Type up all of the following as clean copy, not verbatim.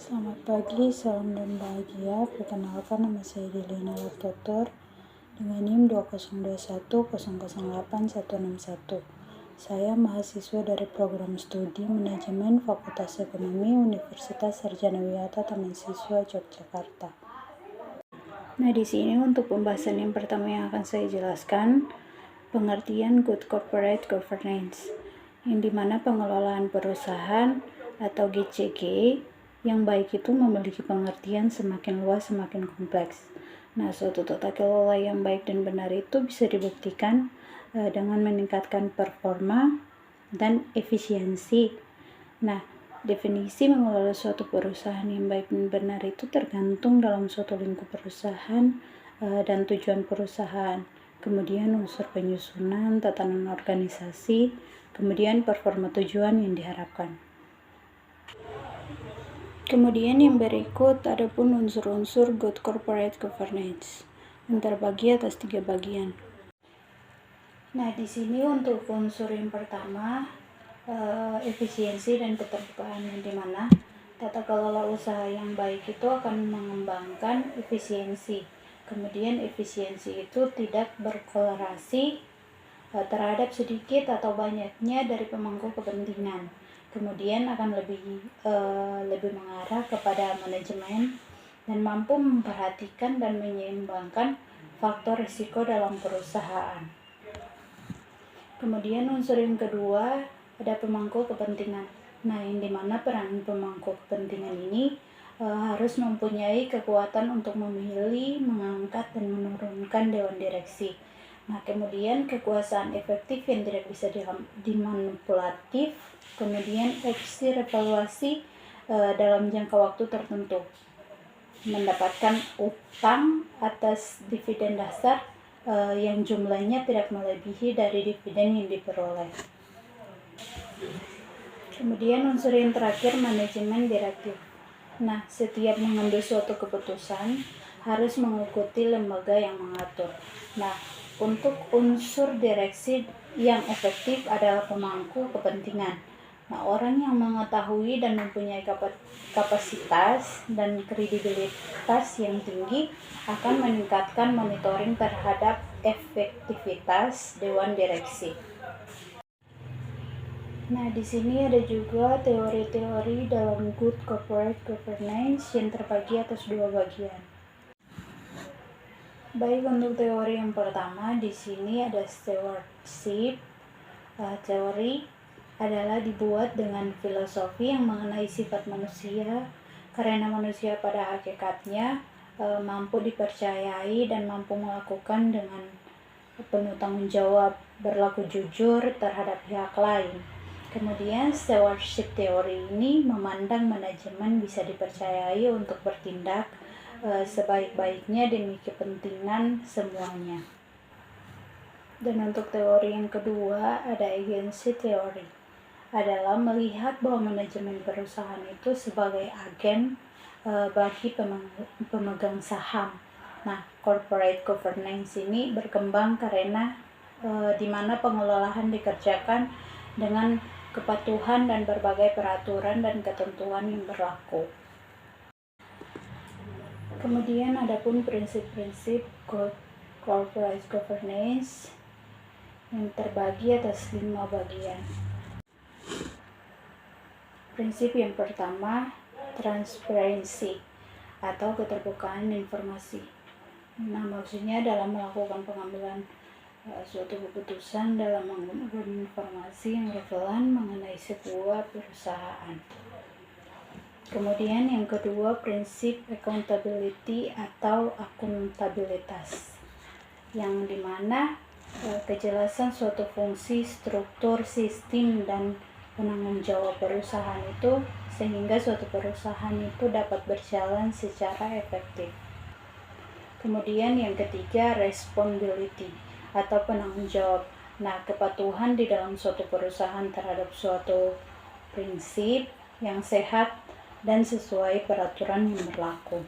Selamat pagi, salam dan bahagia. Perkenalkan, nama saya Delina Laptotor dengan NIM 20210086161. Saya mahasiswa dari program studi manajemen Fakultas Ekonomi Universitas Sarjana-Wiyata Taman Siswa Yogyakarta. Nah, di sini untuk pembahasan yang pertama yang akan saya jelaskan, pengertian Good Corporate Governance, yang dimana pengelolaan perusahaan atau GCG yang baik itu memiliki pengertian semakin luas, semakin kompleks. Nah, suatu tata kelola yang baik dan benar itu bisa dibuktikan dengan meningkatkan performa dan efisiensi. Nah, definisi mengelola suatu perusahaan yang baik dan benar itu tergantung dalam suatu lingkup perusahaan dan tujuan perusahaan. Kemudian unsur penyusunan, tatanan organisasi, kemudian performa tujuan yang diharapkan. Kemudian yang berikut adapun unsur-unsur Good Corporate Governance yang terbagi atas 3 bagian. Nah, di sini untuk unsur yang pertama efisiensi dan keterbukaan, yang dimana tata kelola usaha yang baik itu akan mengembangkan efisiensi. Kemudian efisiensi itu tidak berkorelasi terhadap sedikit atau banyaknya dari pemangku kepentingan. Kemudian akan lebih mengarah kepada manajemen dan mampu memperhatikan dan menyeimbangkan faktor risiko dalam perusahaan. Kemudian unsur yang kedua ada pemangku kepentingan. Nah, yang dimana peran pemangku kepentingan ini harus mempunyai kekuatan untuk memilih, mengangkat, dan menurunkan dewan direksi. Nah, kemudian kekuasaan efektif yang tidak bisa dimanipulatif, kemudian efisi evaluasi dalam jangka waktu tertentu, mendapatkan utang atas dividen dasar yang jumlahnya tidak melebihi dari dividen yang diperoleh. Kemudian unsur yang terakhir, manajemen direktif. Nah, setiap mengambil suatu keputusan harus mengikuti lembaga yang mengatur. Nah, untuk unsur direksi yang efektif adalah pemangku kepentingan. Nah, orang yang mengetahui dan mempunyai kapasitas dan kredibilitas yang tinggi akan meningkatkan monitoring terhadap efektivitas dewan direksi. Nah, di sini ada juga teori-teori dalam Good Corporate Governance yang terbagi atas 2 bagian. Baik, untuk teori yang pertama di sini ada stewardship. Teori adalah dibuat dengan filosofi yang mengenai sifat manusia, karena manusia pada hakikatnya mampu dipercayai dan mampu melakukan dengan penuh tanggung jawab, berlaku jujur terhadap pihak lain. Kemudian stewardship teori ini memandang manajemen bisa dipercayai untuk bertindak sebaik-baiknya demi kepentingan semuanya. Dan untuk teori yang kedua ada agency teori, adalah melihat bahwa manajemen perusahaan itu sebagai agen bagi pemegang saham. Nah, corporate governance ini berkembang karena di mana pengelolaan dikerjakan dengan kepatuhan dan berbagai peraturan dan ketentuan yang berlaku. Kemudian adapun prinsip-prinsip corporate governance yang terbagi atas 5 bagian. Prinsip yang pertama, transparansi atau keterbukaan informasi. Nah, maksudnya dalam melakukan pengambilan suatu keputusan dalam menggunakan informasi yang relevan mengenai sebuah perusahaan. Kemudian yang kedua, prinsip accountability atau akuntabilitas, yang dimana kejelasan suatu fungsi, struktur, sistem, dan penanggung jawab perusahaan itu sehingga suatu perusahaan itu dapat berjalan secara efektif. Kemudian yang ketiga, responsibility atau penanggung jawab. Nah, kepatuhan di dalam suatu perusahaan terhadap suatu prinsip yang sehat dan sesuai peraturan yang berlaku.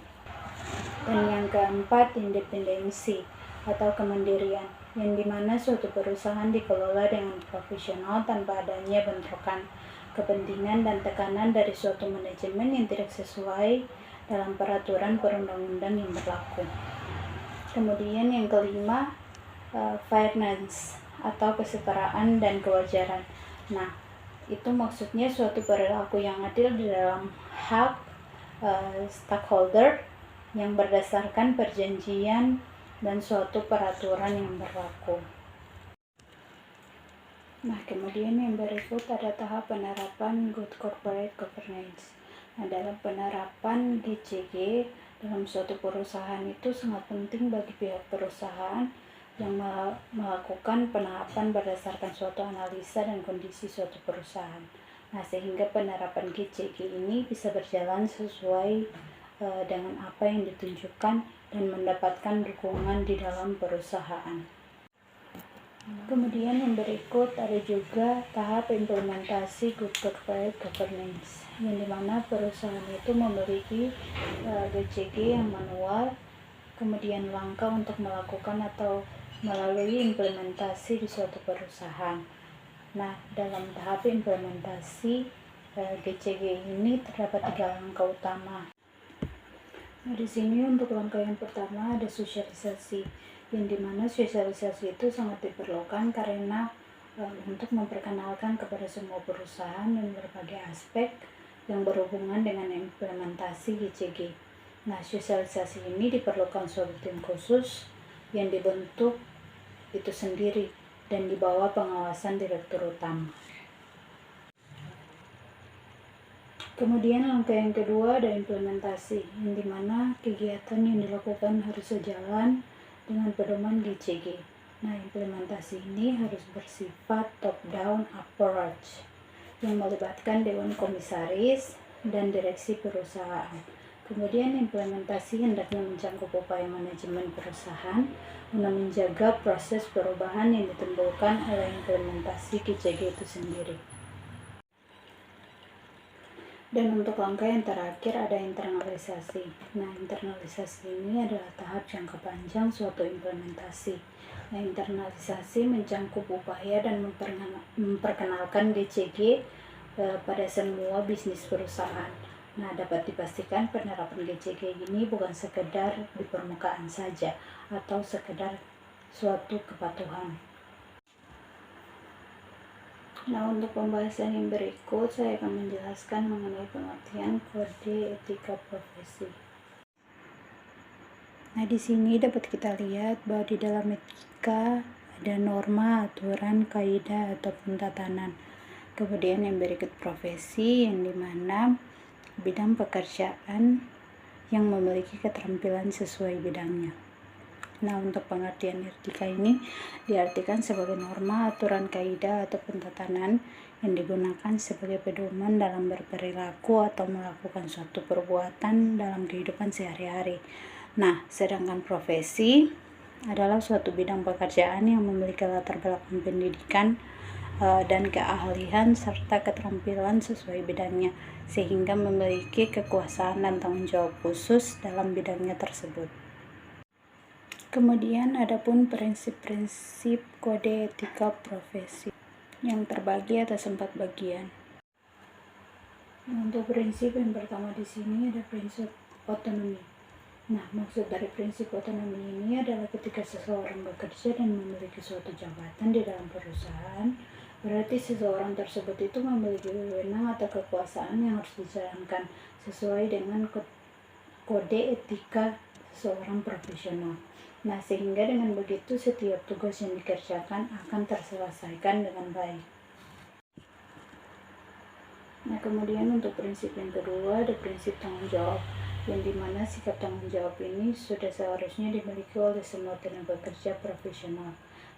Dan yang keempat, independensi atau kemandirian, yang dimana suatu perusahaan dikelola dengan profesional tanpa adanya bentrokan. kepentingan dan tekanan dari suatu manajemen yang tidak sesuai dalam peraturan perundang-undang yang berlaku. Kemudian yang kelima, fairness atau kesetaraan dan kewajaran. Nah, itu maksudnya suatu perilaku yang adil di dalam hak stakeholder yang berdasarkan perjanjian dan suatu peraturan yang berlaku. Nah, kemudian yang berikut ada tahap penerapan Good Corporate Governance. Nah, dalam penerapan GCG dalam suatu perusahaan itu sangat penting bagi pihak perusahaan yang melakukan penerapan berdasarkan suatu analisa dan kondisi suatu perusahaan. Nah, sehingga penerapan GCG ini bisa berjalan sesuai dengan apa yang ditunjukkan dan mendapatkan dukungan di dalam perusahaan. Kemudian yang berikut ada juga tahap implementasi Good Corporate Governance, yang dimana perusahaan itu memiliki GCG yang manual, kemudian langkah untuk melakukan atau melalui implementasi di suatu perusahaan. Nah, dalam tahap implementasi GCG ini terdapat 3 langkah utama. Nah, di sini untuk langkah yang pertama ada sosialisasi, yang dimana sosialisasi itu sangat diperlukan karena untuk memperkenalkan kepada semua perusahaan dan berbagai aspek yang berhubungan dengan implementasi GCG. Nah, sosialisasi ini diperlukan suatu tim khusus yang dibentuk itu sendiri dan di bawah pengawasan direktur utama. Kemudian langkah yang kedua ada implementasi, yang dimana kegiatan yang dilakukan harus sejalan dengan pedoman GCG. Nah, implementasi ini harus bersifat top-down approach yang melibatkan Dewan Komisaris dan direksi perusahaan. Kemudian implementasi hendaknya mencakup upaya manajemen perusahaan guna menjaga proses perubahan yang ditimbulkan oleh implementasi GCG itu sendiri. Dan untuk langkah yang terakhir ada internalisasi. Nah, internalisasi ini adalah tahap jangka panjang suatu implementasi. Nah, internalisasi mencakup upaya dan memperkenalkan GCG pada semua bisnis perusahaan. Nah, dapat dipastikan penerapan GCG ini bukan sekedar di permukaan saja atau sekedar suatu kepatuhan. Nah, untuk pembahasan yang berikut, saya akan menjelaskan mengenai pengertian kode etika profesi. Nah, di sini dapat kita lihat bahwa di dalam etika ada norma, aturan, kaidah, ataupun tatanan. Kemudian yang berikut profesi, yang dimana bidang pekerjaan yang memiliki keterampilan sesuai bidangnya. Nah, untuk pengertian etika ini diartikan sebagai norma, aturan, kaidah, ataupun tatanan yang digunakan sebagai pedoman dalam berperilaku atau melakukan suatu perbuatan dalam kehidupan sehari-hari. Nah, sedangkan profesi adalah suatu bidang pekerjaan yang memiliki latar belakang pendidikan dan keahlian serta keterampilan sesuai bidangnya, sehingga memiliki kekuasaan dan tanggung jawab khusus dalam bidangnya tersebut. Kemudian adapun prinsip-prinsip kode etika profesi yang terbagi atas 4 bagian. Untuk prinsip yang pertama di sini ada prinsip otonomi. Nah, maksud dari prinsip otonomi ini adalah ketika seseorang bekerja dan memiliki suatu jabatan di dalam perusahaan, berarti seseorang tersebut itu memiliki wewenang atau kekuasaan yang harus dijalankan sesuai dengan kode etika seorang profesional. Nah, sehingga dengan begitu setiap tugas yang dikerjakan akan terselesaikan dengan baik. Nah, kemudian untuk prinsip yang kedua ada prinsip tanggung jawab, yang dimana sikap tanggung jawab ini sudah seharusnya dimiliki oleh semua tenaga kerja profesional.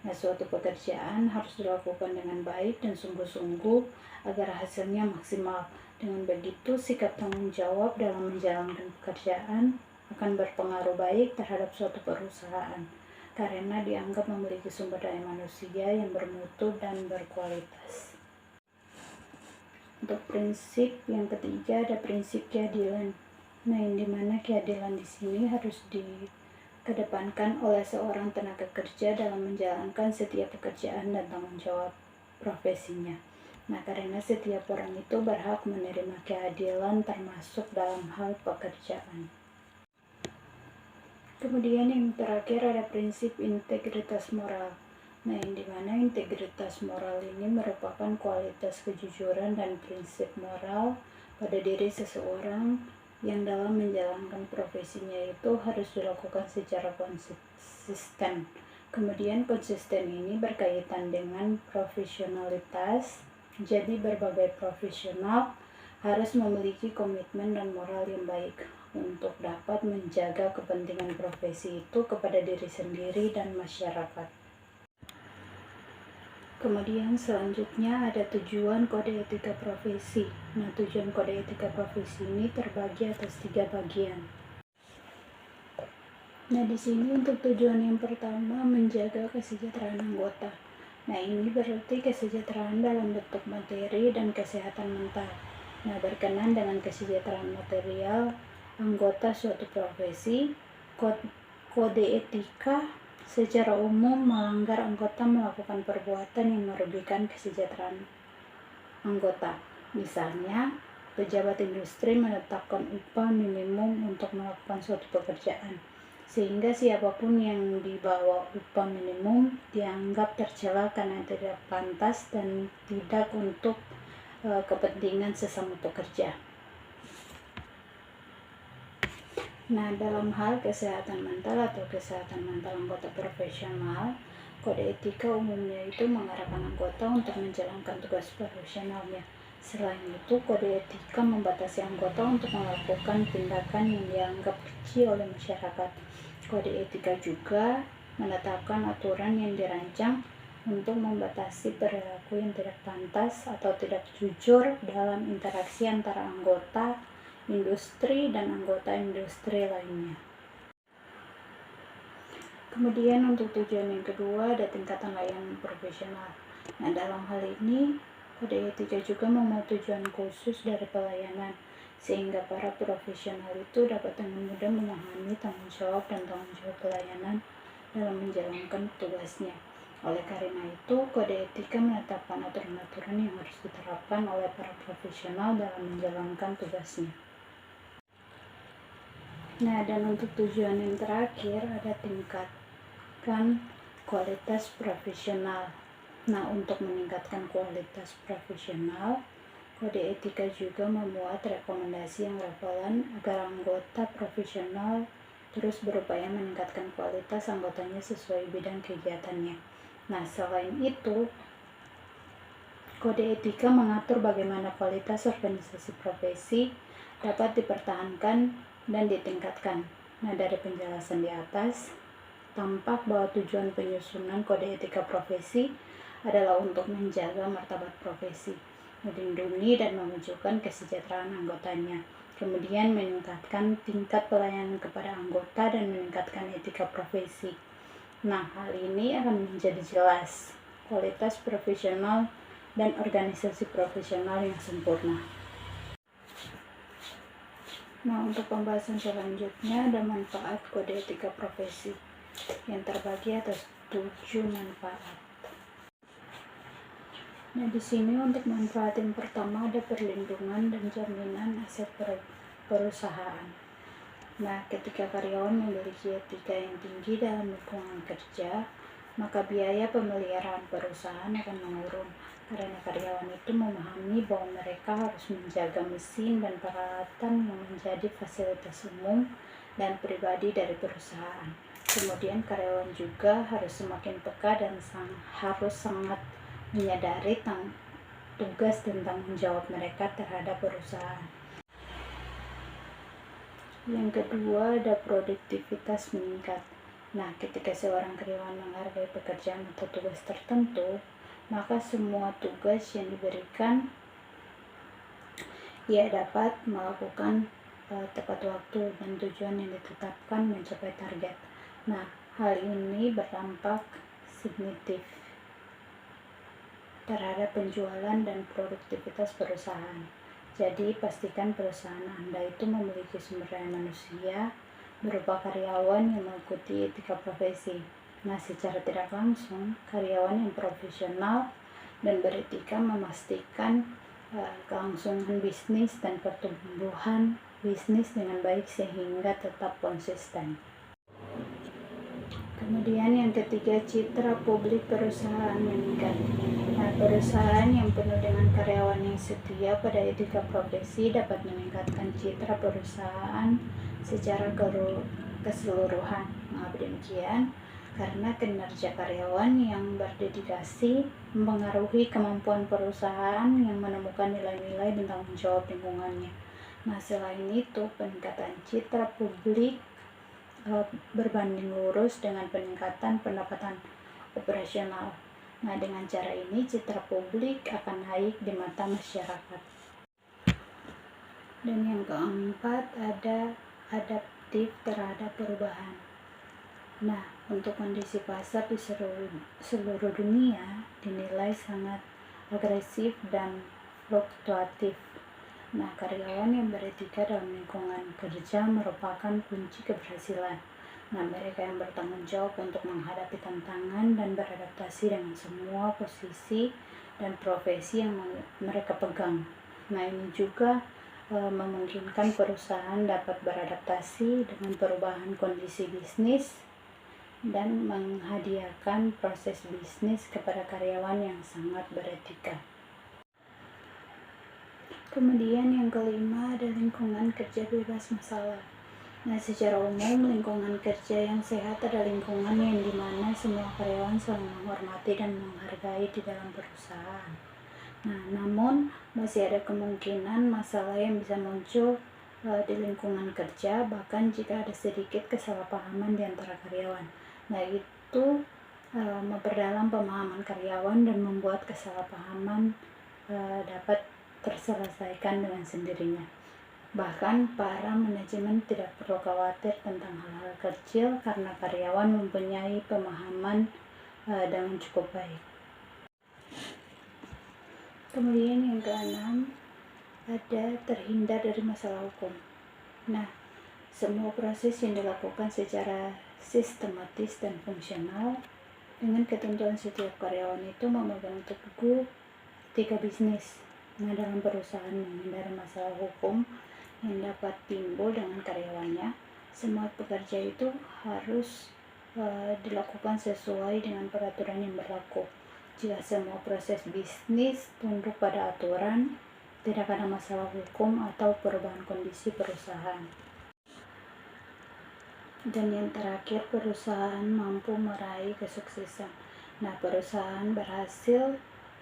Nah, suatu pekerjaan harus dilakukan dengan baik dan sungguh-sungguh agar hasilnya maksimal. Dengan begitu, sikap tanggung jawab dalam menjalankan pekerjaan akan berpengaruh baik terhadap suatu perusahaan karena dianggap memiliki sumber daya manusia yang bermutu dan berkualitas. Untuk prinsip yang ketiga ada prinsip keadilan. Nah, yang dimana keadilan di sini harus dikedepankan oleh seorang tenaga kerja dalam menjalankan setiap pekerjaan dan tanggung jawab profesinya. Nah, karena setiap orang itu berhak menerima keadilan termasuk dalam hal pekerjaan. Kemudian yang terakhir ada prinsip integritas moral. Nah, yang dimana integritas moral ini merupakan kualitas kejujuran dan prinsip moral pada diri seseorang yang dalam menjalankan profesinya itu harus dilakukan secara konsisten. Kemudian konsisten ini berkaitan dengan profesionalitas. Jadi berbagai profesional harus memiliki komitmen dan moral yang baik untuk dapat menjaga kepentingan profesi itu kepada diri sendiri dan masyarakat. Kemudian selanjutnya ada tujuan kode etika profesi. Nah, tujuan kode etika profesi ini terbagi atas 3 bagian. Nah, di sini untuk tujuan yang pertama menjaga kesejahteraan anggota. Nah, ini berarti kesejahteraan dalam bentuk materi dan kesehatan mental. Nah, berkenan dengan kesejahteraan material anggota suatu profesi, kode etika secara umum melanggar anggota melakukan perbuatan yang merugikan kesejahteraan anggota. Misalnya, pejabat industri menetapkan upah minimum untuk melakukan suatu pekerjaan, sehingga siapapun yang di bawah upah minimum dianggap tercela karena tidak pantas dan tidak untuk kepentingan sesama pekerja. Nah, dalam hal kesehatan mental atau kesehatan mental anggota profesional, kode etika umumnya itu mengarahkan anggota untuk menjalankan tugas profesionalnya. Selain itu, kode etika membatasi anggota untuk melakukan tindakan yang dianggap kecil oleh masyarakat. Kode etika juga menetapkan aturan yang dirancang untuk membatasi perilaku yang tidak pantas atau tidak jujur dalam interaksi antara anggota industri dan anggota industri lainnya. Kemudian untuk tujuan yang kedua ada tingkatan layanan profesional. Nah, dalam hal ini kode etika juga memuat tujuan khusus dari pelayanan, sehingga para profesional itu dapat dengan mudah memahami tanggung jawab dan tanggung jawab pelayanan dalam menjalankan tugasnya. Oleh karena itu, kode etika menetapkan aturan-aturan yang harus diterapkan oleh para profesional dalam menjalankan tugasnya. Nah, dan untuk tujuan yang terakhir ada tingkatkan kualitas profesional. Nah, untuk meningkatkan kualitas profesional, kode etika juga memuat rekomendasi yang relevan agar anggota profesional terus berupaya meningkatkan kualitas anggotanya sesuai bidang kegiatannya. Nah, selain itu, kode etika mengatur bagaimana kualitas organisasi profesi dapat dipertahankan dan ditingkatkan. Nah, dari penjelasan di atas, tampak bahwa tujuan penyusunan kode etika profesi adalah untuk menjaga martabat profesi, melindungi dan memajukan kesejahteraan anggotanya, kemudian meningkatkan tingkat pelayanan kepada anggota dan meningkatkan etika profesi. Nah, hal ini akan menjadi jelas kualitas profesional dan organisasi profesional yang sempurna. Nah, untuk pembahasan selanjutnya ada manfaat kode etika profesi yang terbagi atas 7 manfaat. Nah, di sini untuk manfaat yang pertama ada perlindungan dan jaminan aset perusahaan. Nah, ketika karyawan memiliki etika yang tinggi dalam lingkungan kerja, maka biaya pemeliharaan perusahaan akan menurun karena karyawan itu memahami bahwa mereka harus menjaga mesin dan peralatan yang menjadi fasilitas umum dan pribadi dari perusahaan. Kemudian karyawan juga harus semakin peka dan harus sangat menyadari tugas dan tanggung jawab mereka terhadap perusahaan. Yang kedua ada produktivitas meningkat. Nah, ketika seorang karyawan menghargai pekerjaan atau tugas tertentu, maka semua tugas yang diberikan ia dapat melakukan tepat waktu dan tujuan yang ditetapkan mencapai target. Nah, hal ini berdampak signifikan terhadap penjualan dan produktivitas perusahaan. Jadi, pastikan perusahaan Anda itu memiliki sumber daya manusia berupa karyawan yang mengikuti etika profesi. Nah, secara tidak langsung, karyawan yang profesional dan beretika memastikan kelangsungan bisnis dan pertumbuhan bisnis dengan baik sehingga tetap konsisten. Kemudian yang ketiga, citra publik perusahaan meningkat. Nah, perusahaan yang penuh dengan karyawan yang setia pada etika profesi dapat meningkatkan citra perusahaan secara keseluruhan. Mengapa demikian? Karena kinerja karyawan yang berdedikasi mempengaruhi kemampuan perusahaan yang menemukan nilai-nilai dan tanggung jawab lingkungannya. Nah, selain itu, peningkatan citra publik berbanding lurus dengan peningkatan pendapatan operasional. Nah, dengan cara ini citra publik akan naik di mata masyarakat. Dan yang keempat, ada adaptif terhadap perubahan. Nah, untuk kondisi pasar di seluruh dunia dinilai sangat agresif dan fluktuatif. Nah, karyawan yang beretika dalam lingkungan kerja merupakan kunci keberhasilan. Nah, mereka yang bertanggung jawab untuk menghadapi tantangan dan beradaptasi dengan semua posisi dan profesi yang mereka pegang. Nah, ini juga memungkinkan perusahaan dapat beradaptasi dengan perubahan kondisi bisnis dan menghadiahkan proses bisnis kepada karyawan yang sangat beretika. Kemudian yang kelima ada lingkungan kerja bebas masalah. Nah, secara umum lingkungan kerja yang sehat adalah lingkungan yang dimana semua karyawan saling menghormati dan menghargai di dalam perusahaan. Nah, namun masih ada kemungkinan masalah yang bisa muncul di lingkungan kerja, bahkan jika ada sedikit kesalahpahaman di antara karyawan. Nah, itu memperdalam pemahaman karyawan dan membuat kesalahpahaman dapat terselesaikan dengan sendirinya. Bahkan para manajemen tidak perlu khawatir tentang hal-hal kecil karena karyawan mempunyai pemahaman dengan cukup baik. Kemudian yang keenam, ada terhindar dari masalah hukum. Nah, semua proses yang dilakukan secara sistematis dan fungsional dengan ketentuan setiap karyawan itu memegang teguh etika bisnis. Nah, dalam perusahaan menghindari masalah hukum yang dapat timbul dengan karyawannya, semua pekerja itu harus dilakukan sesuai dengan peraturan yang berlaku. Jika semua proses bisnis tunduk pada aturan, tidak ada masalah hukum atau perubahan kondisi perusahaan. Dan yang terakhir, perusahaan mampu meraih kesuksesan. Nah, perusahaan berhasil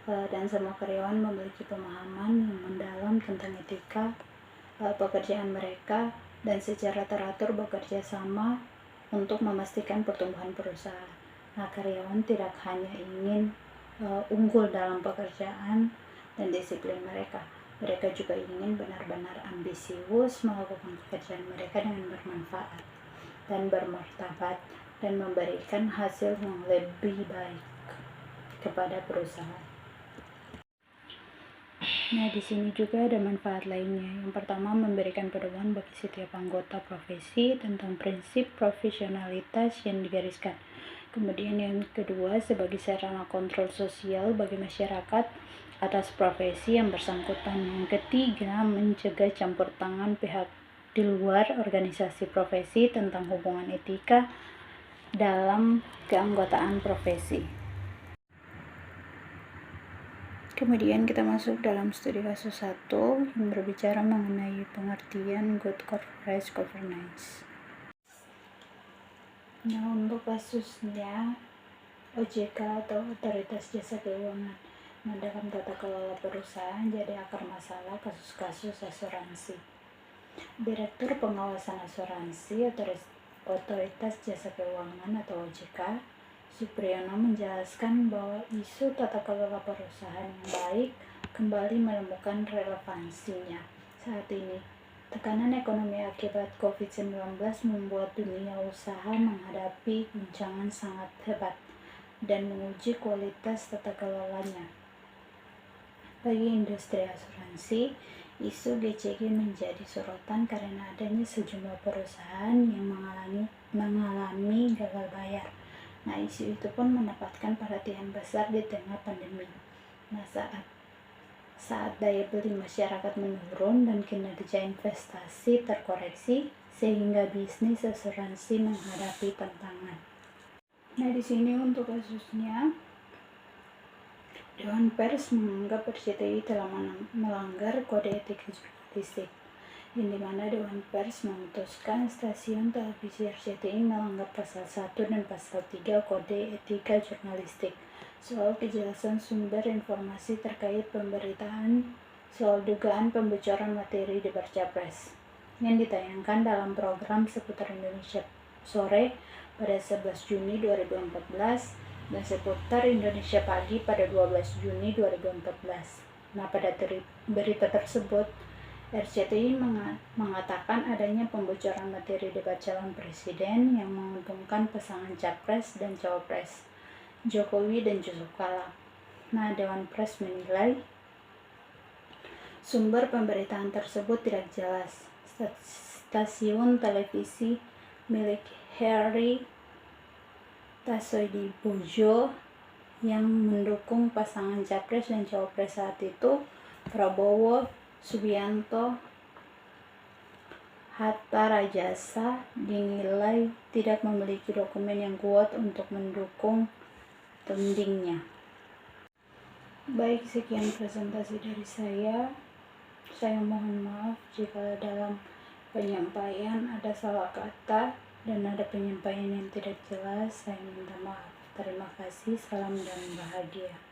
dan semua karyawan memiliki pemahaman yang mendalam tentang etika pekerjaan mereka dan secara teratur bekerja sama untuk memastikan pertumbuhan perusahaan. Nah, karyawan tidak hanya ingin unggul dalam pekerjaan dan disiplin mereka, mereka juga ingin benar-benar ambisius melakukan pekerjaan mereka dengan bermanfaat dan bermartabat dan memberikan hasil yang lebih baik kepada perusahaan. Nah, di sini juga ada manfaat lainnya. Yang pertama, memberikan pedoman bagi setiap anggota profesi tentang prinsip profesionalitas yang digariskan. Kemudian yang kedua, sebagai sarana kontrol sosial bagi masyarakat atas profesi yang bersangkutan. Yang ketiga, mencegah campur tangan pihak di luar organisasi profesi tentang hubungan etika dalam keanggotaan profesi. Kemudian kita masuk dalam studi kasus 1 yang berbicara mengenai pengertian good corporate governance. Nah, untuk kasusnya OJK atau Otoritas Jasa Keuangan. Nah, dalam tata kelola perusahaan jadi akar masalah kasus-kasus asuransi. Direktur Pengawasan Asuransi Otoritas Jasa Keuangan atau OJK, Supriyono menjelaskan bahwa isu tata kelola perusahaan yang baik kembali menemukan relevansinya saat ini. Tekanan ekonomi akibat COVID-19 membuat dunia usaha menghadapi guncangan sangat hebat dan menguji kualitas tata kelolanya. Bagi industri asuransi, isu GCG menjadi sorotan karena adanya sejumlah perusahaan yang mengalami gagal bayar. Nah, isu itu pun mendapatkan perhatian besar di tengah pandemi. Nah, saat daya beli masyarakat menurun dan kinerja investasi terkoreksi, sehingga bisnis asuransi menghadapi tantangan. Nah, di sini untuk kasusnya, Dewan Pers menganggap RCTI telah melanggar kode etik jurnalistik, yang dimana Dewan Pers memutuskan stasiun televisi RCTI melanggar pasal 1 dan pasal 3 kode etika jurnalistik soal kejelasan sumber informasi terkait pemberitaan soal dugaan pembocoran materi debat Capres yang ditayangkan dalam program Seputar Indonesia Sore pada 11 Juni 2014 dan Seputar Indonesia Pagi pada 12 Juni 2014. Nah, pada berita tersebut, RCTI mengatakan adanya pembocoran materi debat calon presiden yang menguntungkan pasangan Capres dan Cawapres, Jokowi dan Yusuf Kala. Nah, Dewan Pers menilai sumber pemberitaan tersebut tidak jelas. Stasiun televisi milik Harry Tassoidibojo yang mendukung pasangan Capres dan Cawapres saat itu, Prabowo Subianto Hatta Rajasa, dinilai tidak memiliki dokumen yang kuat untuk mendukung tandingnya. Baik, sekian presentasi dari saya. Saya mohon maaf jika dalam penyampaian ada salah kata dan ada penyampaian yang tidak jelas. Saya minta maaf. Terima kasih. Salam dan bahagia.